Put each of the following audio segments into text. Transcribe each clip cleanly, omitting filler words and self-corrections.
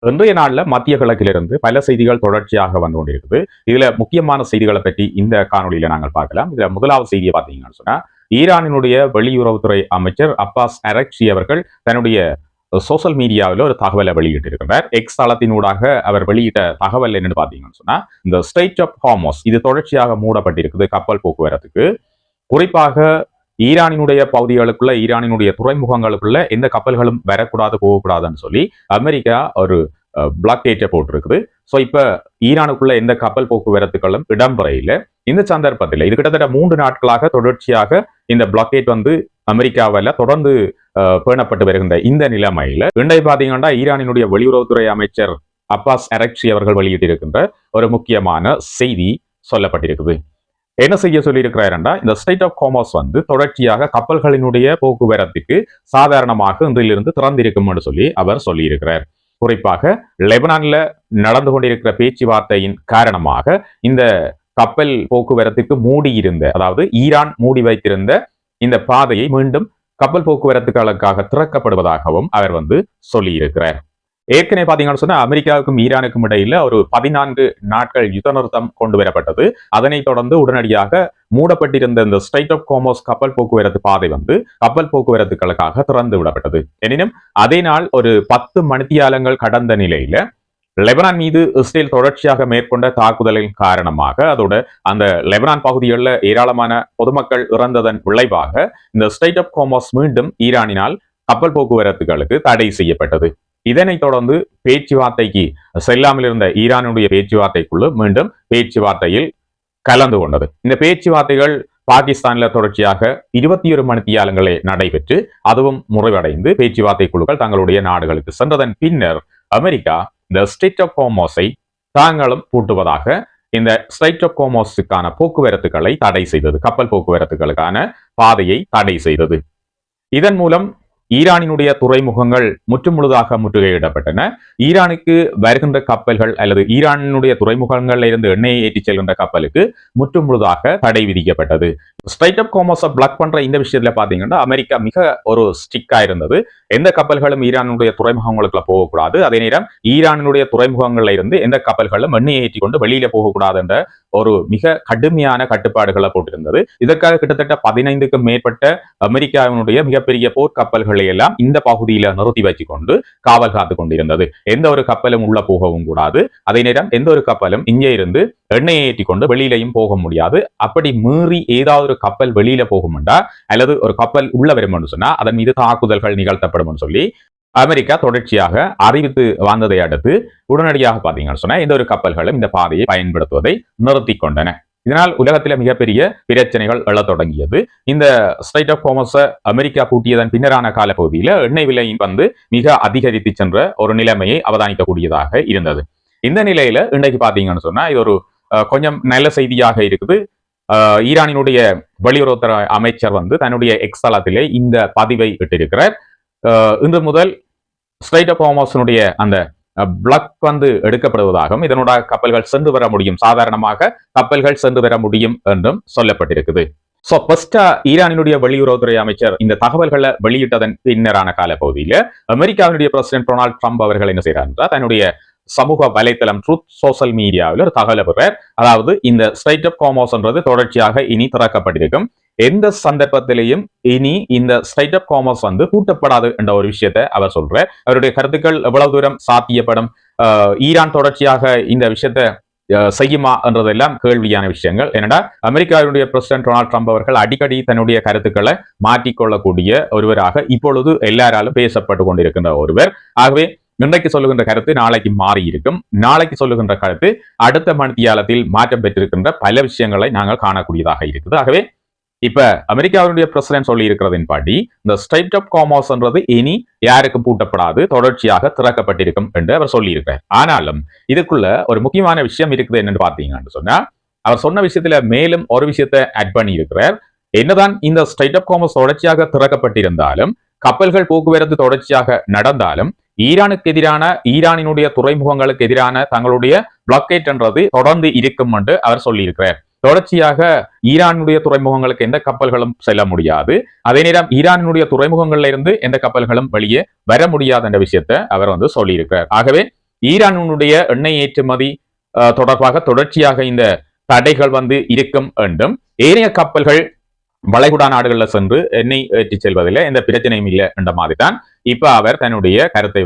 இன்றைய நாளில் மத்திய கிழக்கிலிருந்து பல செய்திகள் தொடர்ச்சியாக வந்து கொண்டிருக்குது. இதுல முக்கியமான செய்திகளை பற்றி இந்த காணொலியில நாங்கள் பார்க்கலாம். இதுல முதலாவது செய்தியை பார்த்தீங்கன்னு சொன்னா, ஈரானினுடைய வெளியுறவுத்துறை அமைச்சர் அப்பாஸ் அரக்சி அவர்கள் தன்னுடைய சோசியல் மீடியாவில் ஒரு தகவலை வெளியிட்டிருக்கிறார். எக்ஸ் தளத்தினூடாக அவர் வெளியிட்ட தகவல் என்னன்னு பார்த்தீங்கன்னு சொன்னா, இந்த ஸ்ட்ரெய்ட் ஆஃப் ஹார்மஸ் இது தொடர்ச்சியாக மூடப்பட்டிருக்குது கப்பல் போக்குவரத்துக்கு. குறிப்பாக ஈரானினுடைய பகுதிகளுக்குள்ள, ஈரானினுடைய துறைமுகங்களுக்குள்ள எந்த கப்பல்களும் வரக்கூடாது, போகக்கூடாதுன்னு சொல்லி அமெரிக்கா ஒரு பிளாக்கேட்டை போட்டிருக்குது. ஸோ இப்ப ஈரானுக்குள்ள எந்த கப்பல் போக்குவரத்துகளும் இடம்பெறையில் இந்த சந்தர்ப்பத்தில் இது கிட்டத்தட்ட 3 நாட்களாக தொடர்ச்சியாக இந்த பிளாக்கேட் வந்து அமெரிக்காவில் தொடர்ந்து பேணப்பட்டு வருகின்ற இந்த நிலைமையில இன்றைய பாத்தீங்கன்னா ஈரானினுடைய வெளியுறவுத்துறை அமைச்சர் அப்பாஸ் அரக்சி அவர்கள் வெளியிட்டிருக்கின்ற ஒரு முக்கியமான செய்தி சொல்லப்பட்டிருக்குது. என்ன செய்ய சொல்லியிருக்கிறாருன்னா, இந்த ஸ்ட்ரெய்ட் ஆஃப் ஹார்மஸ் வந்து தொடர்ச்சியாக கப்பல்களினுடைய போக்குவரத்துக்கு சாதாரணமாக இன்றிலிருந்து திறந்திருக்கும் என்று சொல்லி அவர் சொல்லியிருக்கிறார். குறிப்பாக லெபனான்ல நடந்து கொண்டிருக்கிற பேச்சுவார்த்தையின் காரணமாக இந்த கப்பல் போக்குவரத்துக்கு மூடியிருந்த, அதாவது ஈரான் மூடி வைத்திருந்த இந்த பாதையை மீண்டும் கப்பல் போக்குவரத்துகளுக்காக திறக்கப்படுவதாகவும் அவர் வந்து சொல்லியிருக்கிறார். ஏற்கனவே பாத்தீங்கன்னு சொன்னா அமெரிக்காவுக்கும் ஈரானுக்கும் இடையில ஒரு 14 நாட்கள் யுத்த நிறுத்தம் கொண்டு வரப்பட்டது. அதனைத் தொடர்ந்து உடனடியாக மூடப்பட்டிருந்த இந்த ஸ்ட்ரெய்ட் ஆஃப் ஹார்மஸ் கப்பல் போக்குவரத்து பாதை வந்து கப்பல் போக்குவரத்துகளுக்காக திறந்து விடப்பட்டது. எனினும் அதே நாள் ஒரு 10 மணித்தியாலங்கள் கடந்த நிலையில லெபனான் மீது இஸ்ரேல் தொடர்ச்சியாக மேற்கொண்ட தாக்குதலின் காரணமாக அதோட அந்த லெபனான் பகுதிகளில் ஏராளமான பொதுமக்கள் இறந்ததன் விளைவாக இந்த ஸ்ட்ரெய்ட் ஆஃப் ஹார்மஸ் மீண்டும் ஈரானினால் கப்பல் போக்குவரத்துகளுக்கு தடை செய்யப்பட்டது. இதனைத் தொடர்ந்து பேச்சுவார்த்தைக்கு செல்லாமல் இருந்த ஈரானுடைய பேச்சுவார்த்தைக்குழு மீண்டும் பேச்சுவார்த்தையில் கலந்து கொண்டது. இந்த பேச்சுவார்த்தைகள் பாகிஸ்தான்ல தொடர்ச்சியாக 21 மணித்தியாலங்களே நடைபெற்று அதுவும் முறைவடைந்து பேச்சுவார்த்தை குழுக்கள் தங்களுடைய நாடுகளுக்கு சென்றதன் பின்னர் அமெரிக்கா இந்த ஸ்ட்ரெய்ட் ஆஃப் ஹார்மஸை தாங்களும் பூட்டுவதாக இந்த ஸ்ட்ரெய்ட் ஆஃப் ஹார்மஸுக்கான போக்குவரத்துகளை தடை செய்தது, கப்பல் போக்குவரத்துகளுக்கான பாதையை தடை செய்தது. இதன் மூலம் ஈரானினுடைய துறைமுகங்கள் முற்றுமுழுதாக முற்றுகையிடப்பட்டன. ஈரானுக்கு வருகின்ற கப்பல்கள் அல்லது ஈரானினுடைய துறைமுகங்களில் இருந்து எண்ணெயை ஏற்றி செல்கின்ற கப்பலுக்கு முற்றுமுழுதாக தடை விதிக்கப்பட்டது. ஸ்ட்ரெய்ட் ஆஃப் ஹார்மஸை பிளாக் பண்ற இந்த விஷயத்துல பாத்தீங்கன்னா அமெரிக்கா மிக ஒரு ஸ்ட்ரிக்டா இருந்தது. எந்த கப்பல்களும் ஈரானுடைய துறைமுகங்களுக்குள்ள போகக்கூடாது, அதே நேரம் ஈரானினுடைய துறைமுகங்கள்ல இருந்து எந்த கப்பல்களும் எண்ணெயை ஏற்றி கொண்டு வெளியில போகக்கூடாது என்ற ஒரு மிக கடுமையான கட்டுப்பாடுகளை போட்டிருந்தது. இதற்காக கிட்டத்தட்ட 15க்கும் மேற்பட்ட அமெரிக்காவினுடைய மிகப்பெரிய போர்க்கப்பல்களை எல்லாம் இந்த பகுதியில நிறுத்தி வச்சு கொண்டு காவல் காத்து கொண்டிருந்தது. எந்த ஒரு கப்பலும் உள்ள போகவும் கூடாது, அதே நேரம் எந்த ஒரு கப்பலும் இங்கே இருந்து எண்ணெயை ஏற்றி கொண்டு வெளியிலையும் போக முடியாது. அப்படி மீறி ஏதாவது ஒரு கப்பல் வெளியில போகும்டா அல்லது ஒரு கப்பல் உள்ள வரும் சொன்னா அதன் மீது தாக்குதல்கள் நிகழ்த்தப்படும் சொல்லி அமெரிக்கா தொடர்ச்சியாக அறிவித்து வந்ததை அடுத்து உடனடியாக பாத்தீங்கன்னு சொன்னா எந்த ஒரு கப்பல்களும் இந்த பாதையை பயன்படுத்துவதை நிறுத்தி கொண்டன. இதனால் உலகத்தில மிகப்பெரிய பிரச்சனைகள் எழத் தொடங்கியது. இந்த ஸ்ட்ரெய்ட் ஆஃப் ஹார்மஸை அமெரிக்கா பூட்டியதன் பின்னரான காலப்பகுதியில எண்ணெய் விலை வந்து மிக அதிகரித்து சென்ற ஒரு நிலைமையை அவதானிக்கக்கூடியதாக இருந்தது. இந்த நிலையில இன்றைக்கு பாத்தீங்கன்னு சொன்னா இது ஒரு கொஞ்சம் நல்ல செய்தியாக இருக்குது. ஈரானினுடைய வெளியுறவுத்துறை அமைச்சர் வந்து தன்னுடைய எக்ஸ் தளத்திலே இந்த பதிவை இட்டிருக்கிறார். இன்று முதல் ஸ்ட்ரெய்ட் ஆஃப் ஹார்மஸினுடைய அந்த பிளாக் வந்து எடுக்கப்படுவதாகவும் இதனோட கப்பல்கள் சென்று வர முடியும், சாதாரணமாக கப்பல்கள் சென்று வர முடியும் என்றும் சொல்லப்பட்டிருக்குது. சோ ஃபர்ஸ்டா ஈரானினுடைய வெளியுறவுத்துறை அமைச்சர் இந்த தகவல்களை வெளியிட்டதன் பின்னரான காலப்பகுதியில அமெரிக்காவினுடைய பிரசிடென்ட் டொனால்ட் ட்ரம்ப் அவர்கள் என்ன செய்யறார், தன்னுடைய சமூக வலைத்தளம் ட்ரூத் சோஷியல் மீடியாவில் ஒரு தகவலை பெறார். அதாவது இந்த ஸ்ட்ரெய்ட் ஆஃப் ஹார்மஸ் என்றது தொடர்ச்சியாக இனி திறக்கப்பட்டிருக்கும், எந்த சந்தர்ப்பத்திலையும் இனி இந்த ஸ்ட்ரெய்ட் ஆஃப் ஹார்மஸ் வந்து பூட்டப்படாது என்ற ஒரு விஷயத்தை அவர் சொல்றார். அவருடைய கருத்துக்கள் எவ்வளவு தூரம் சாத்தியப்படும், ஈரான் தொடர்ச்சியாக இந்த விஷயத்தை செய்யுமா என்றதெல்லாம் கேள்வியான விஷயங்கள். ஏனென்றா அமெரிக்காவுடைய பிரசிடென்ட் டொனால்ட் ட்ரம்ப் அவர்கள் அடிக்கடி தன்னுடைய கருத்துக்களை மாற்றிக்கொள்ளக்கூடிய ஒருவராக இப்பொழுது எல்லாராலும் பேசப்பட்டு கொண்டிருக்கின்ற ஒருவர். ஆகவே இன்றைக்கு சொல்லுகின்ற கருத்து நாளைக்கு மாறி இருக்கும், நாளைக்கு சொல்லுகின்ற கருத்து அடுத்த மணித்தியாலத்தில் மாற்றம் பெற்றிருக்கின்ற பல விஷயங்களை நாங்கள் காணக்கூடியதாக இருக்குது. ஆகவே இப்ப அமெரிக்காவுடைய பிரசிடென்ட் சொல்லி இருக்கிறதின் படி இந்த ஸ்ட்ரெய்ட் ஆஃப் ஹார்மஸ் என்றது இனி யாருக்கும் பூட்டப்படாது, தொடர்ச்சியாக திறக்கப்பட்டிருக்கும் என்று அவர் சொல்லி இருக்கிறார். ஆனாலும் இதுக்குள்ள ஒரு முக்கியமான விஷயம் இருக்குது என்னன்னு பாத்தீங்கன்னு சொன்னா, அவர் சொன்ன விஷயத்துல மேலும் ஒரு விஷயத்தை ஆட் பண்ணி இருக்கிறார். என்னதான் இந்த ஸ்ட்ரெய்ட் ஆஃப் ஹார்மஸ் தொடர்ச்சியாக திறக்கப்பட்டிருந்தாலும், கப்பல்கள் போக்குவரத்து தொடர்ச்சியாக நடந்தாலும், ஈரானுக்கு எதிரான, ஈரானினுடைய துறைமுகங்களுக்கு எதிரான தங்களுடைய பிளாக்கேட் என்றது தொடர்ந்து இருக்கும் என்று அவர் சொல்லியிருக்கிறார். தொடர்ச்சியாக ஈரானுடைய துறைமுகங்களுக்கு எந்த கப்பல்களும் செல்ல முடியாது, அதே நேரம் ஈரானுடைய துறைமுகங்கள்ல இருந்து எந்த கப்பல்களும் வெளியே வர முடியாது என்ற விஷயத்தை அவர் வந்து சொல்லியிருக்கிறார். ஆகவே ஈரானுடைய எண்ணெய் ஏற்றுமதி தொடர்பாக தொடர்ச்சியாக இந்த தடைகள் இருக்கும் என்றும் ஏனைய கப்பல்கள் வளைகுடா நாடுகள்ல சென்று எண்ணெய் ஏற்றி செல்வதில் எந்த பிரச்சனையும் இல்லை என்ற மாதிரி தான் இப்ப அவர் தன்னுடைய கருத்தை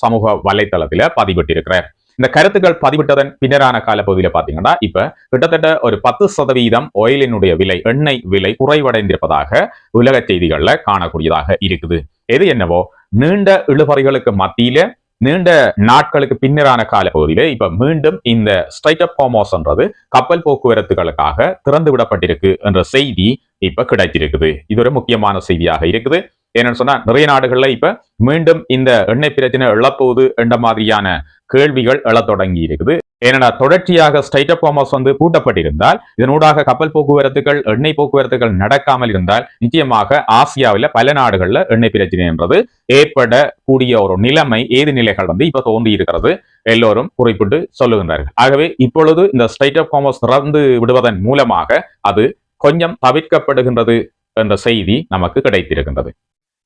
சமூக வலைத்தளத்தில பதிவிட்டிருக்கிறார். இந்த கருத்துக்கள் பதிவிட்டதன் பின்னரான காலப்பகுதியில பாத்தீங்கன்னா இப்ப கிட்டத்தட்ட ஒரு 10% ஆயிலினுடைய விலை, எண்ணெய் விலை குறைவடைந்திருப்பதாக உலக செய்திகள்ல காணக்கூடியதாக இருக்குது. எது என்னவோ நீண்ட இழுபறிகளுக்கு மத்தியில நீண்ட நாட்களுக்கு பின்னரான காலப்பகுதியில இப்ப மீண்டும் இந்த ஸ்ட்ரைட் ஆஃப் ஹார்மஸ் என்றது கப்பல் போக்குவரத்துகளுக்காக திறந்து விடப்பட்டிருக்கு என்ற செய்தி இப்ப கிடைத்திருக்குது. இது ஒரு முக்கியமான செய்தியாக இருக்குது. என்னன்னு சொன்னா நிறைய நாடுகள்ல இப்ப மீண்டும் இந்த எண்ணெய் பிரச்சனை எழப்போகுது என்ற மாதிரியான கேள்விகள் எழத் தொடங்கி இருக்குது. ஏன்னா தொடர்ச்சியாக ஸ்ட்ரைட் ஆஃப் ஹார்மஸ் பூட்டப்பட்டிருந்தால் இதனூடாக கப்பல் போக்குவரத்துகள், எண்ணெய் போக்குவரத்துகள் நடக்காமல் இருந்தால் நிச்சயமாக ஆசியாவில் பல நாடுகள்ல எண்ணெய் பிரச்சனை என்றது ஏற்படக்கூடிய ஒரு நிலைமை, ஏது நிலைகள் இப்ப தோன்றி இருக்கிறது எல்லோரும் குறிப்பிட்டு சொல்லுகின்றார்கள். ஆகவே இப்பொழுது இந்த ஸ்ட்ரைட் ஆஃப் ஹார்மஸ் திறந்து விடுவதன் மூலமாக அது கொஞ்சம் தவிர்க்கப்படுகின்றது என்ற செய்தி நமக்கு கிடைத்திருக்கின்றது.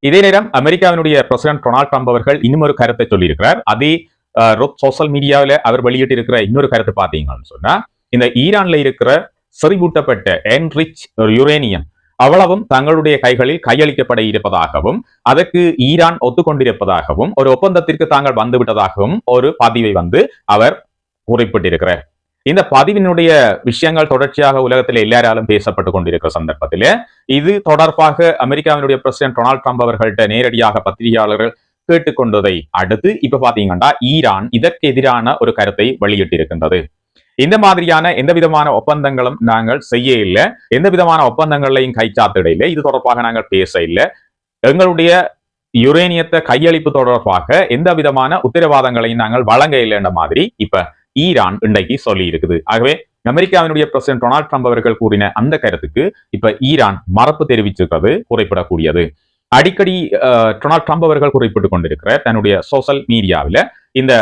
இதே நேரம் அமெரிக்காவினுடைய பிரசிடென்ட் டொனால்ட் ட்ரம்ப் அவர்கள் இன்னும் ஒரு கருத்தை சொல்லியிருக்கிறார். அதே சோசியல் மீடியாவில் அவர் வெளியிட்டு இருக்கிற இன்னொரு கருத்து பார்த்தீங்கன்னு சொன்னா, இந்த ஈரான்ல இருக்கிற செறிவூட்டப்பட்ட என்ரிச் யுரேனியம் அவ்வளவும் தங்களுடைய கைகளில் கையளிக்கப்பட இருப்பதாகவும் அதற்கு ஈரான் ஒத்துக்கொண்டிருப்பதாகவும் ஒரு ஒப்பந்தத்திற்கு தாங்கள் வந்துவிட்டதாகவும் ஒரு பதிவை அவர் குறிப்பிட்டிருக்கிறார். இந்த பதிவினுடைய விஷயங்கள் தொடர்ச்சியாக உலகத்தில் எல்லாராலும் பேசப்பட்டுக் கொண்டிருக்கிற சந்தர்ப்பத்தில் இது தொடர்பாக அமெரிக்காவினுடைய பிரசிடென்ட் டொனால்ட் ட்ரம்ப் அவர்கள்ட்ட நேரடியாக பத்திரிகையாளர்கள் கேட்டுக்கொண்டதை அடுத்து இப்ப பாத்தீங்கன்னா ஈரான் இதற்கு எதிரான ஒரு கருத்தை வெளியிட்டிருக்கின்றது. இந்த மாதிரியான எந்த விதமான ஒப்பந்தங்களும் நாங்கள் செய்ய இல்லை, எந்த விதமான ஒப்பந்தங்களையும் கைச்சாத்திட இல்லை, இது தொடர்பாக நாங்கள் பேச இல்லை, எங்களுடைய யுரேனியத்தை கையளிப்பு தொடர்பாக எந்த விதமான உத்தரவாதங்களையும் நாங்கள் வழங்க இல்லை என்ற மாதிரி இப்ப ஈரான் இன்றைக்கு சொல்லி இருக்குது. ஆகவே அமெரிக்காவினுடைய பிரசிடென்ட் டொனால்ட் ட்ரம்ப் அவர்கள் கூறின அந்த கருத்துக்கு இப்ப ஈரான் மறுப்பு தெரிவிச்சிருக்கிறது குறிப்பிடக்கூடியது. அடிக்கடி டொனால்ட் ட்ரம்ப் அவர்கள் குறிப்பிட்டுக் கொண்டிருக்கிற தன்னுடைய சோசியல் மீடியாவில் இந்த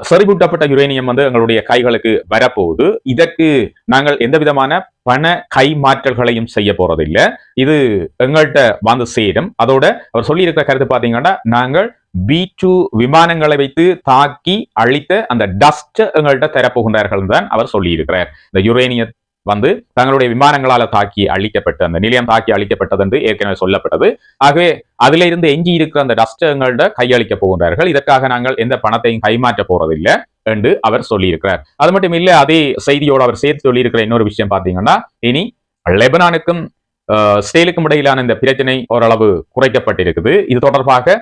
செறிவூட்டப்பட்ட யுரேனியம் எங்களுடைய கைகளுக்கு வரப்போகுது, இதற்கு நாங்கள் எந்த விதமான பண கைமாற்றல்களையும் செய்ய போறதில்லை, இது எங்கள்கிட்ட சேரும். அதோட அவர் சொல்லி இருக்கிற கருத்து பாத்தீங்கன்னா நாங்கள் B-2 விமானங்களை வைத்து தாக்கி அழித்த அந்த டஸ்ட் எங்கள்கிட்ட தரப்போகின்றார்கள் தான் அவர் சொல்லி இருக்கிறார். இந்த யுரேனியம் தங்களுடைய விமானங்களால தாக்கி அழிக்கப்பட்ட அந்த நிலையம் தாக்கி அழிக்கப்பட்டது என்று ஏற்கனவே சொல்லப்பட்டது. ஆகவே அதில இருந்து எஞ்சி இருக்கிற அந்த டஸ்ட் எங்கள்கிட்ட கையளிக்க போகின்றார்கள், இதற்காக நாங்கள் எந்த பணத்தையும் கைமாற்ற போறதில்லை என்று அவர் சொல்லியிருக்கிறார். அது மட்டும் இல்ல, அதே செய்தியோடு அவர் சேர்த்து சொல்லியிருக்கிற இன்னொரு விஷயம் பாத்தீங்கன்னா, இனி லெபனானுக்கும் இஸ்ரேலுக்கும் இடையிலான இந்த பிரச்சனை ஓரளவு குறைக்கப்பட்டிருக்குது. இது தொடர்பாக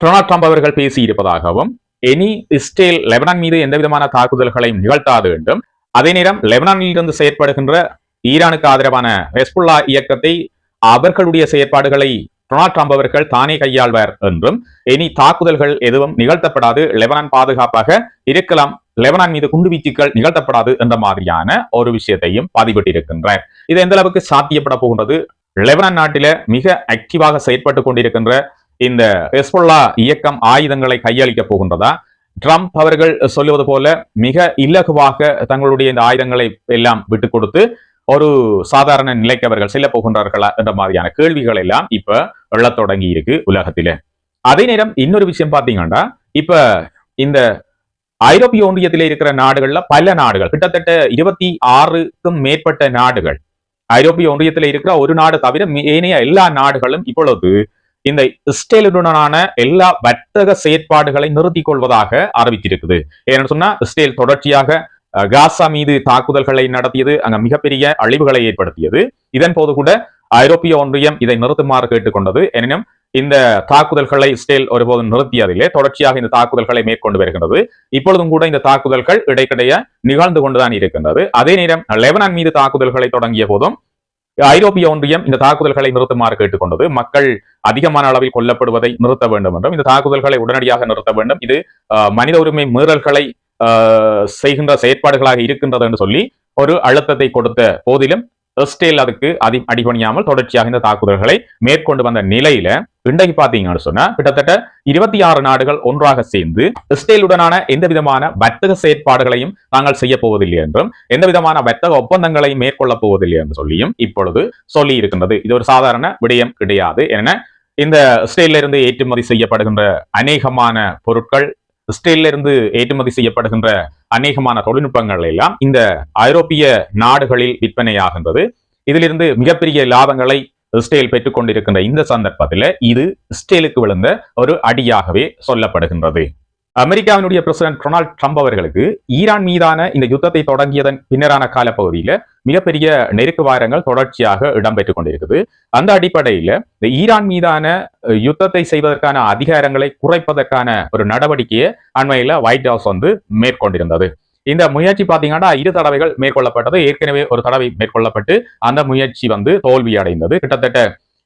டொனால்ட் ட்ரம்ப் அவர்கள் பேசி இருப்பதாகவும் இனி இஸ்ரேல் லெபனான் மீது எந்த விதமான தாக்குதல்களையும் நிகழ்த்தாது என்றும், அதே நேரம் லெபனானில் இருந்து செயற்படுகின்ற ஈரானுக்கு ஆதரவான ஹெஸ்புல்லா இயக்கத்தை அவர்களுடைய செயற்பாடுகளை டொனால்ட் ட்ரம்ப் அவர்கள் தானே கையாள்வார் என்றும், இனி தாக்குதல்கள் எதுவும் நிகழ்த்தப்படாது, லெபனான் பாதுகாப்பாக இருக்கலாம், லெபனான் மீது குண்டுவீச்சுக்கள் நிகழ்த்தப்படாது என்ற மாதிரியான ஒரு விஷயத்தையும் பதிவிட்டிருக்கின்றார். இது எந்த அளவுக்கு சாத்தியப்பட போகின்றது? லெபனான் நாட்டில மிக ஆக்டிவாக செயற்பட்டுக் கொண்டிருக்கின்ற இந்த ஹெஸ்புல்லா இயக்கம் ஆயுதங்களை கையளிக்க போகின்றதா? ட்ரம்ப் அவர்கள் சொல்லுவது போல மிக இலகுவாக தங்களுடைய இந்த ஆயுதங்களை எல்லாம் விட்டுக் கொடுத்து ஒரு சாதாரண நிலைக்கு அவர்கள் செல்ல போகின்றார்களா என்ற மாதிரியான கேள்விகள் எல்லாம் இப்ப எழத் தொடங்கி இருக்கு உலகத்தில. அதே நேரம் இன்னொரு விஷயம் பாத்தீங்கன்னா, இப்ப இந்த ஐரோப்பிய ஒன்றியத்திலே இருக்கிற நாடுகள்ல பல நாடுகள், கிட்டத்தட்ட 26க்கும் மேற்பட்ட நாடுகள், ஐரோப்பிய ஒன்றியத்தில் இருக்கிற ஒரு நாடு தவிர ஏனைய எல்லா நாடுகளும் இப்பொழுது இந்த இஸ்ரேலுடனான எல்லா வர்த்தக செயற்பாடுகளை நிறுத்திக் கொள்வதாக அறிவித்திருக்குது. ஏன்னு சொன்னா, இஸ்ரேல் தொடர்ச்சியாக காசா மீது தாக்குதல்களை நடத்தியது, அங்க மிகப்பெரிய அழிவுகளை ஏற்படுத்தியது. இதன் போது கூட ஐரோப்பிய ஒன்றியம் இதை நிறுத்துமாறு கேட்டுக்கொண்டது. எனினும் இந்த தாக்குதல்களை இஸ்ரேல் ஒருபோதும் நிறுத்தியதில்லை, தொடர்ச்சியாக இந்த தாக்குதல்களை மேற்கொண்டு வருகின்றது. இப்பொழுதும் கூட இந்த தாக்குதல்கள் இடைக்கிடையே நிகழ்ந்து கொண்டுதான் இருக்கின்றது. அதே நேரம் லெபனான் மீது தாக்குதல்களை தொடங்கிய போதும் ஐரோப்பிய ஒன்றியம் இந்த தாக்குதல்களை நிறுத்துமாறு கேட்டுக்கொண்டது. மக்கள் அதிகமான அளவில் கொல்லப்படுவதை நிறுத்த வேண்டும் என்றும், இந்த தாக்குதல்களை உடனடியாக நிறுத்த வேண்டும், இது மனித உரிமை மீறல்களை செய்கின்ற செயற்பாடுகளாக இருக்கின்றது என்று சொல்லி ஒரு அழுத்தத்தை கொடுத்த போதிலும் இஸ்ரேல் அதுக்கு அடிபணியாமல் தொடர்ச்சியாக இந்த தாக்குதல்களை மேற்கொண்டு வந்த நிலையில இன்றைக்கு பாத்தீங்கன்னு சொன்னா, கிட்டத்தட்ட 26 நாடுகள் ஒன்றாக சேர்ந்து இஸ்ரேலுடனான எந்த விதமான வர்த்தக செயற்பாடுகளையும் நாங்கள் செய்ய போவதில்லை என்றும், எந்த விதமான வர்த்தக ஒப்பந்தங்களையும் மேற்கொள்ள போவதில்லை என்று சொல்லியும் இப்பொழுது சொல்லி இருக்கின்றது. இது ஒரு சாதாரண விடயம் கிடையாது. என இந்த இஸ்ரேலில் இருந்து ஏற்றுமதி செய்யப்படுகின்ற அநேகமான பொருட்கள் இஸ்ரேலில் இருந்து ஏற்றுமதி செய்யப்படுகின்ற அநேகமான தொழில்நுட்பங்கள் எல்லாம் இந்த ஐரோப்பிய நாடுகளில் விற்பனையாகின்றது. இதிலிருந்து மிகப்பெரிய லாபங்களை இஸ்ரேல் பெற்றுக் கொண்டிருக்கின்ற இந்த சந்தர்ப்பத்தில் இது இஸ்ரேலுக்கு விழுந்த ஒரு அடியாகவே சொல்லப்படுகின்றது. அமெரிக்காவினுடைய பிரசிடென்ட் டொனால்ட் ட்ரம்ப் அவர்களுக்கு ஈரான் மீதான இந்த யுத்தத்தை தொடங்கியதன் பின்னரான காலப்பகுதியில் மிகப்பெரிய நெருக்குவாரங்கள் தொடர்ச்சியாக இடம்பெற்றுக் கொண்டிருக்குது. அந்த அடிப்படையில் இந்த ஈரான் மீதான யுத்தத்தை செய்வதற்கான அதிகாரங்களை குறைப்பதற்கான ஒரு நடவடிக்கையை அண்மையில் ஒயிட் ஹவுஸ் மேற்கொண்டிருந்தது. இந்த முயற்சி பாத்தீங்கன்னா 2 தடவைகள் மேற்கொள்ளப்பட்டது. ஏற்கனவே ஒரு தடவை மேற்கொள்ளப்பட்டு அந்த முயற்சி தோல்வி அடைந்தது. கிட்டத்தட்ட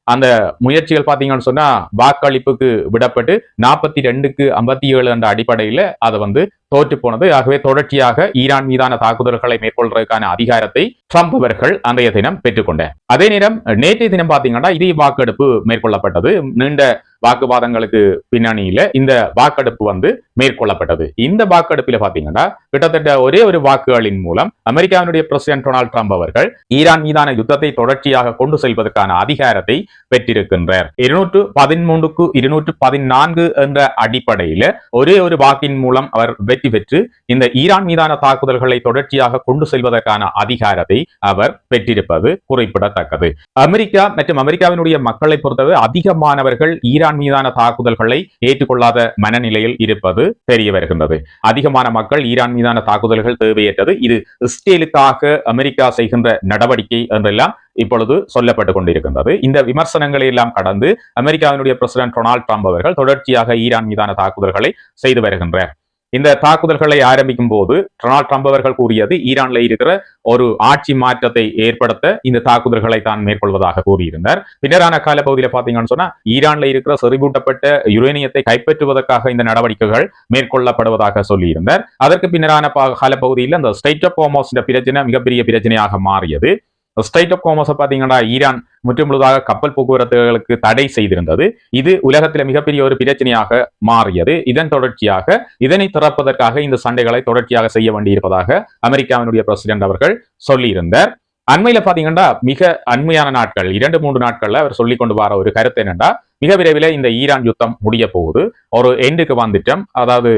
அந்த முயற்சிகள் பாத்தீங்கன்னு சொன்னா வாக்களிப்புக்கு விடப்பட்டு 42க்கு 57 என்ற அடிப்படையில் அதை தோற்று போனது. ஆகவே தொடர்ச்சியாக ஈரான் மீதான தாக்குதல்களை மேற்கொள்வதற்கான அதிகாரத்தை ட்ரம்ப் அவர்கள் அன்றைய தினம் பெற்றுக்கொண்டார். அதே நேரம் நேற்றைய தினம் பாத்தீங்கன்னா இதே வாக்கெடுப்பு மேற்கொள்ளப்பட்டது. நீண்ட வாக்குவாதங்களுக்கு பின்னணியில இந்த வாக்கெடுப்பு மேற்கொள்ளப்பட்டது. இந்த வாக்கெடுப்பில் பாத்தீங்கன்னா கிட்டத்தட்ட ஒரே ஒரு வாக்குகளின் மூலம் அமெரிக்காவினுடைய பிரசிடென்ட் டொனால்ட் ட்ரம்ப் அவர்கள் ஈரான் மீதான யுத்தத்தை தொடர்ச்சியாக கொண்டு செல்வதற்கான அதிகாரத்தை பெற்றிருக்கின்றார். 213க்கு 214 என்ற அடிப்படையில் ஒரே ஒரு வாக்கின் மூலம் அவர் வெற்றி பெற்று இந்த ஈரான் மீதான தாக்குதல்களை தொடர்ச்சியாக கொண்டு செல்வதற்கான அதிகாரத்தை அவர் பெற்றிருப்பது குறிப்பிடத்தக்கது. அமெரிக்கா மற்றும் அமெரிக்காவினுடைய மக்களை பொறுத்தவரை அதிகமானவர்கள் ஈரான் மீதான தாக்குதல்களை ஏற்றுக்கொள்ளாத மனநிலையில் இருப்பது தெரிய வருகின்றது. அதிகமான மக்கள் ஈரான் மீதான தாக்குதல்கள் தேவையற்றது, இது இஸ்ரேலுக்காக அமெரிக்கா செய்கின்ற நடவடிக்கை என்றெல்லாம் இப்பொழுது சொல்லப்பட்டுக் கொண்டிருக்கின்றது. இந்த விமர்சனங்களை எல்லாம் கடந்து அமெரிக்காவினுடைய பிரசிடென்ட் டொனால்ட் ட்ரம்ப் அவர்கள் தொடர்ச்சியாக ஈரான் மீதான தாக்குதல்களை செய்து வருகின்றார். இந்த தாக்குதல்களை ஆரம்பிக்கும் போது டொனால்ட் ட்ரம்ப் அவர்கள் கூறியது ஈரான்ல இருக்கிற ஒரு ஆட்சி மாற்றத்தை ஏற்படுத்த இந்த தாக்குதல்களை தான் மேற்கொள்வதாக கூறியிருந்தார். பின்னரான காலப்பகுதியில் பாத்தீங்கன்னு சொன்னா ஈரான்ல இருக்கிற செறிவூட்டப்பட்ட யுரேனியத்தை கைப்பற்றுவதற்காக இந்த நடவடிக்கைகள் மேற்கொள்ளப்படுவதாக சொல்லியிருந்தார். அதற்கு பின்னரான காலப்பகுதியில் அந்த ஸ்ட்ரெய்ட் ஆஃப் ஹோர்முஸ் பிரச்சனை மிகப்பெரிய பிரச்சனையாக மாறியது. ஸ்ட்ரெய்ட் ஆஃப் ஹோர்முஸ் பாத்தீங்கன்னா ஈரான் முற்றுமுழுதாக கப்பல் போக்குவரத்துகளுக்கு தடை செய்திருந்தது. இது உலகத்தில் மிகப்பெரிய ஒரு பிரச்சனையாக மாறியது. இதன் தொடர்ச்சியாக இதனை திறப்பதற்காக இந்த சண்டைகளை தொடர்ச்சியாக செய்ய வேண்டியிருப்பதாக அமெரிக்காவினுடைய பிரசிடென்ட் அவர்கள் சொல்லியிருந்தார். அண்மையில பாத்தீங்கன்னா மிக அண்மையான நாட்கள் 2-3 நாட்கள்ல அவர் சொல்லிக் கொண்டு வர ஒரு கருத்து என்னன்னா, மிக விரைவில் இந்த ஈரான் யுத்தம் முடிய போகுது, ஒரு எண்டுக்கு வந்துட்டோம், அதாவது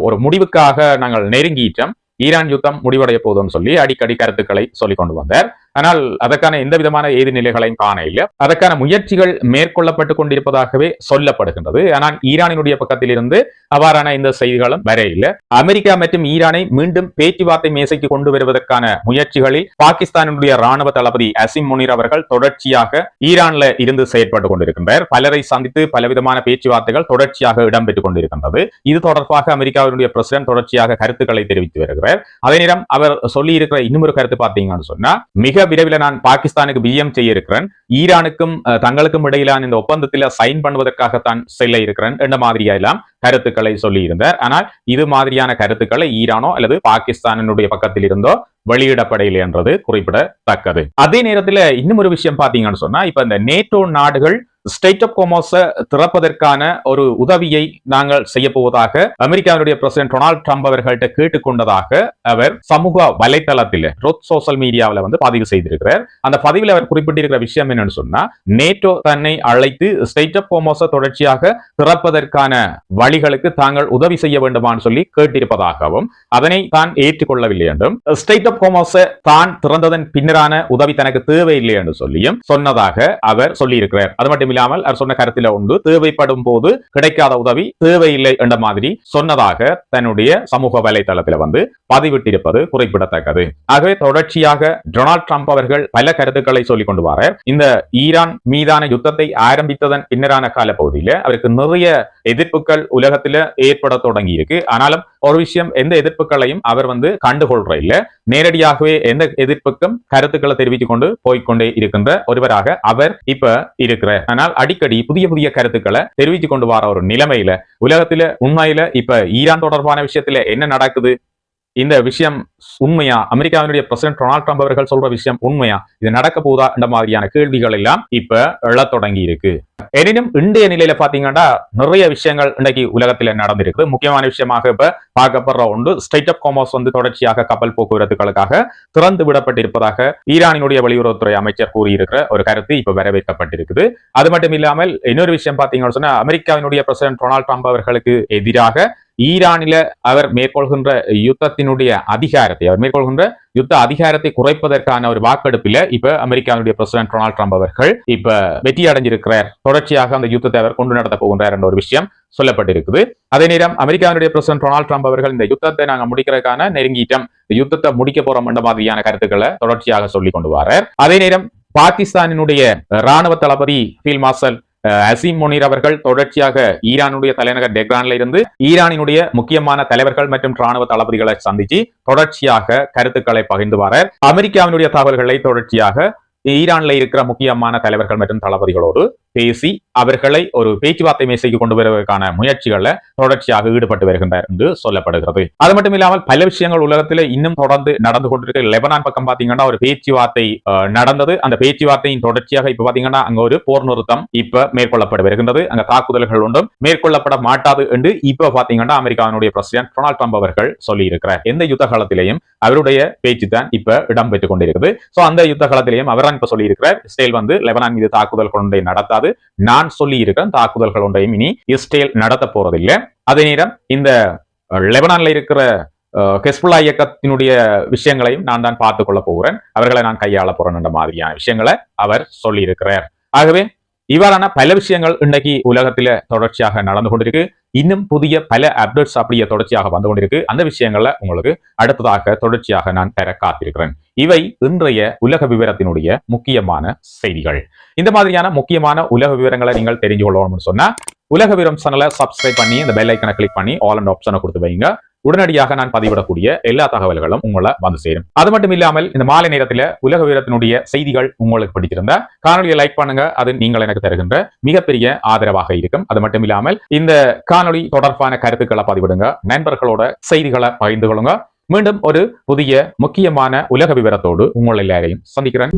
ஒரு முடிவுக்காக நாங்கள் நெருங்கிட்டோம், ஈரான் யுத்தம் முடிவடைய போதும்னு சொல்லி அடிக்கடி கருத்துக்களை சொல்லிக் கொண்டு வந்தார். ஆனால் அதற்கான எந்த விதமான ஏது நிலைகளையும் காண இல்லை. அதற்கான முயற்சிகள் மேற்கொள்ளப்பட்டுக் கொண்டிருப்பதாகவே சொல்லப்படுகின்றது. ஆனால் ஈரானினுடைய பக்கத்தில் இருந்து அவ்வாறான இந்த செய்திகளும் வர இல்லை. அமெரிக்கா மற்றும் ஈரானை மீண்டும் பேச்சுவார்த்தை மேசைக்கு கொண்டு வருவதற்கான முயற்சிகளில் பாகிஸ்தானுடைய ராணுவ தளபதி அசிம் முனீர் அவர்கள் தொடர்ச்சியாக ஈரான்ல இருந்து செயற்பட்டுக் கொண்டிருக்கின்றார். பலரை சந்தித்து பலவிதமான பேச்சுவார்த்தைகள் தொடர்ச்சியாக இடம்பெற்றுக் கொண்டிருக்கின்றது. இது தொடர்பாக அமெரிக்காவினுடைய பிரசிடென்ட் தொடர்ச்சியாக கருத்துக்களை தெரிவித்து வருகிறார். அதே நேரம் அவர் சொல்லி இருக்கிற இன்னும் ஒரு கருத்து பார்த்தீங்கன்னு சொன்னா, மிக விரைவில் நான் பாகிஸ்தானுக்கு பிஎம் செய்ய இருக்கிறேன், ஈரானுக்கும் தங்களுக்கும் இடையிலான இந்த ஒப்பந்தத்தில் சைன் பண்ணுவதற்காகத்தான் செல்ல இருக்கிறேன் என்ற மாதிரியெல்லாம் கருத்துக்களை சொல்லி இருந்தார். ஆனால் இது மாதிரியான கருத்துக்களை ஈரானோ அல்லது பாகிஸ்தானுடைய பக்கத்தில் இருந்தோ வெளியிடப்படையில்லை என்றது குறிப்பிடத்தக்கது. அதே நேரத்தில் இன்னும் ஒரு விஷயம் பாத்தீங்கன்னு சொன்னா, இப்ப இந்த நேட்டோ நாடுகள் ஸ்ட்ரெய்ட் ஆஃப் ஹோர்முஸை திறப்பதற்கான ஒரு உதவியை நாங்கள் செய்ய போவதாக அமெரிக்காவுடைய பிரசிடென்ட் டொனால்ட் ட்ரம்ப் அவர்கள்ட்ட கேட்டுக்கொண்டதாக அவர் சமூக வலைத்தளத்தில் சோசியல் மீடியாவில் பதிவு செய்திருக்கிறார். அந்த பதிவில் அவர் குறிப்பிட்டிருக்கிற விஷயம் என்னன்னு சொன்னா, நேட்டோ தன்னை அழைத்து ஸ்ட்ரெய்ட் ஆஃப் ஹோர்முஸை தொடர்ச்சியாக திறப்பதற்கான வழிகளுக்கு தாங்கள் உதவி செய்ய வேண்டுமான்னு சொல்லி கேட்டிருப்பதாகவும் அதனை தான் ஏற்றுக்கொள்ளவில்லை என்றும், ஸ்ட்ரெய்ட் ஆஃப் ஹோர்முஸை தான் திறந்ததன் பின்னரான உதவி தனக்கு தேவையில்லை என்று சொல்லியும் சொன்னதாக அவர் சொல்லியிருக்கிறார். அது மட்டும் இல்லாமல் அவர் சொன்ன கருத்தில் உண்டு, தேவைப்படும் போது கிடைக்காத உதவி தேவையில்லை என்ற மாதிரி சொன்னதாக தன்னுடைய சமூக வலைதளத்தில் பதிவிட்டிருப்பது குறிப்பிடத்தக்கது. ஆகவே தொடர்ச்சியாக டொனால்ட் ட்ரம்ப் அவர்கள் பல கருத்துக்களை சொல்லிக் கொண்டு வரார். இந்த ஈரான் மீதான யுத்தத்தை ஆரம்பித்ததன் பின்னரான காலப்பகுதியில் அவருக்கு நிறைய எதிர்ப்புகள் உலகத்தில் ஏற்பட தொடங்கி இருக்கு. ஆனாலும் ஒரு விஷயம், எந்த எதிர்ப்புகளையும் அவர் கண்டுகொள்ற இல்ல, நேரடியாகவே எந்த எதிர்ப்புக்கும் கருத்துக்களை தெரிவித்துக் கொண்டு போய்கொண்டே இருக்கின்ற ஒருவராக அவர் இப்ப இருக்கிறார். ஆனால் அடிக்கடி புதிய புதிய கருத்துக்களை தெரிவித்துக் கொண்டு வர ஒரு நிலைமையில உலகத்துல உண்மையில இப்ப ஈரான் தொடர்பான விஷயத்துல என்ன நடக்குது, இந்த விஷயம் உண்மையா, அமெரிக்காவினுடைய பிரசிடென்ட் டொனால்ட் ட்ரம்ப் அவர்கள் சொல்ற விஷயம் உண்மையா, இது நடக்க போதா என்ற மாதிரியான கேள்விகள் எல்லாம் இப்ப எழத் தொடங்கி இருக்கு. எனினும் இன்றைய நிலையில பாத்தீங்கன்னா நிறைய விஷயங்கள் இன்றைக்கு உலகத்துல நடந்திருக்கு. முக்கியமான விஷயமாக இப்ப பார்க்கப்படுற ஒன்று, ஸ்ட்ரெய்ட் ஆஃப் ஹோர்முஸ் தொடர்ச்சியாக கப்பல் போக்குவரத்துகளுக்காக திறந்து விடப்பட்டிருப்பதாக ஈரானினுடைய வெளியுறவுத்துறை அமைச்சர் கூறியிருக்கிற ஒரு கருத்து இப்ப வரவேற்கப்பட்டிருக்குது. அது மட்டும் இல்லாமல் இன்னொரு விஷயம் பாத்தீங்கன்னு சொன்னா, அமெரிக்காவினுடைய பிரசிடென்ட் டொனால்ட் ட்ரம்ப் அவர்களுக்கு எதிராக ஈரானில அவர் மேற்கொள்கின்ற யுத்தத்தினுடைய அதிகாரத்தை யுத்த அதிகாரத்தை குறைப்பதற்கான ஒரு வாக்கெடுப்பில் இப்ப அமெரிக்காவுடைய பிரசிடென்ட் டொனால்ட் ட்ரம்ப் அவர்கள் இப்ப வெற்றி அடைஞ்சிருக்கிறார். தொடர்ச்சியாக அந்த யுத்தத்தை அவர் கொண்டு நடத்த போகின்றார் என்ற ஒரு விஷயம் சொல்லப்பட்டிருக்குது. அதே நேரம் அமெரிக்காவுடைய பிரசிடென்ட் டொனால்ட் ட்ரம்ப் அவர்கள் இந்த யுத்தத்தை நாங்க முடிக்கிறதுக்கான நெருங்கிட்டம், யுத்தத்தை முடிக்க போறோம் என்ற மாதிரியான கருத்துக்களை தொடர்ச்சியாக சொல்லிக் கொண்டு வரார். அதே நேரம் பாகிஸ்தானினுடைய ராணுவ தளபதி ஃபீல்ட் மார்ஷல் அசீம் முனீர் அவர்கள் தொடர்ச்சியாக ஈரானுடைய தலைநகர் டெஹ்ரான்ல இருந்து ஈரானினுடைய முக்கியமான தலைவர்கள் மற்றும் ராணுவ தளபதிகளை சந்திச்சு தொடர்ச்சியாக கருத்துக்களை பகிர்ந்து வரார். அமெரிக்காவினுடைய தகவல்களை தொடர்ச்சியாக ஈரான்ல இருக்கிற முக்கியமான தலைவர்கள் மற்றும் தளபதிகளோடு பேசி அவர்களை ஒரு பேச்சுவார்த்தை மேசைக்கு கொண்டு வருவதற்கான முயற்சிகள்ல தொடர்ச்சியாக ஈடுபட்டு வருகின்றார் என்று சொல்லப்படுகிறது. அது மட்டும் இல்லாமல் பல விஷயங்கள் உலகத்தில் இன்னும் தொடர்ந்து நடந்து கொண்டிருக்க. லெபனான் பக்கம் பாத்தீங்கன்னா ஒரு பேச்சுவார்த்தை நடந்தது. அந்த பேச்சுவார்த்தையின் தொடர்ச்சியாக இப்ப பாத்தீங்கன்னா அங்க ஒரு போர் நிறுத்தம் இப்ப மேற்கொள்ளப்பட்டு வருகின்றது. அங்க தாக்குதல்கள் ஒன்றும் மேற்கொள்ளப்பட மாட்டாது என்று இப்ப பாத்தீங்கன்னா அமெரிக்காவினுடைய பிரசிடென்ட் டொனால்ட் ட்ரம்ப் அவர்கள் சொல்லி இருக்கிறார். எந்த யுத்த காலத்திலேயும் அவருடைய பேச்சு தான் இப்ப இடம்பெற்றுக் கொண்டிருக்கிறது. சோ அந்த யுத்த காலத்திலேயும் அவர் இப்ப சொல்லி இருக்கிறார், இஸ்ரேல் வந்து லெபனான் மீது தாக்குதல் கொண்டே நடத்தாது, நான் சொல்லி இருக்கிறேன் தாக்குதல்கள் ஒன்றையும் இனி இஸ்ரேல் நடத்த போறதில்லை. அதே நேரம் இந்த லெபனான்ல இருக்கிற ஹெஸ்புல்லா இயக்கத்தினுடைய விஷயங்களையும் நான் தான் பார்த்துக் கொள்ள போகிறேன், அவர்களை நான் கையாள போறேன் என்ற மாதிரியான விஷயங்களை அவர் சொல்லி இருக்கிறார். ஆகவே இவ்வாறான பல விஷயங்கள் இன்றைக்கு உலகத்தில தொடர்ச்சியாக நடந்து கொண்டிருக்கு. இன்னும் புதிய பல அப்டேட்ஸ் அப்படியே தொடர்ச்சியாக வந்து கொண்டிருக்கு. அந்த விஷயங்கள்ல உங்களுக்கு அடுத்ததாக தொடர்ச்சியாக நான் தர காத்திருக்கிறேன். இவை இன்றைய உலக விவரத்தினுடைய முக்கியமான செய்திகள். இந்த மாதிரியான முக்கியமான உலக விவரங்களை நீங்கள் தெரிஞ்சு கொள்ளணும்னு சொன்னா உலக விவரம் சேனலை சப்ஸ்கிரைப் பண்ணி இந்த பெல் ஐக்கனை கிளிக் பண்ணி ஆல் அண்ட் ஆப்ஷனை கொடுத்து வைங்க. உடனடியாக நான் பதிவிடக்கூடிய எல்லா தகவல்களும் உங்களை வந்து சேரும். அது மட்டும் இல்லாமல் இந்த மாலை நேரத்தில் உலக விவரத்தினுடைய செய்திகள் உங்களுக்கு பிடிச்சிருந்தா காணொலியை லைக் பண்ணுங்க. அது நீங்கள் எனக்கு தருகின்ற மிகப்பெரிய ஆதரவாக இருக்கும். அது மட்டும் இல்லாமல் இந்த காணொலி தொடர்பான கருத்துக்களை பதிவிடுங்க, நண்பர்களோட செய்திகளை பகிர்ந்து கொள்ளுங்க. மீண்டும் ஒரு புதிய முக்கியமான உலக விவரத்தோடு உங்கள் எல்லாரையும் சந்திக்கிறேன்.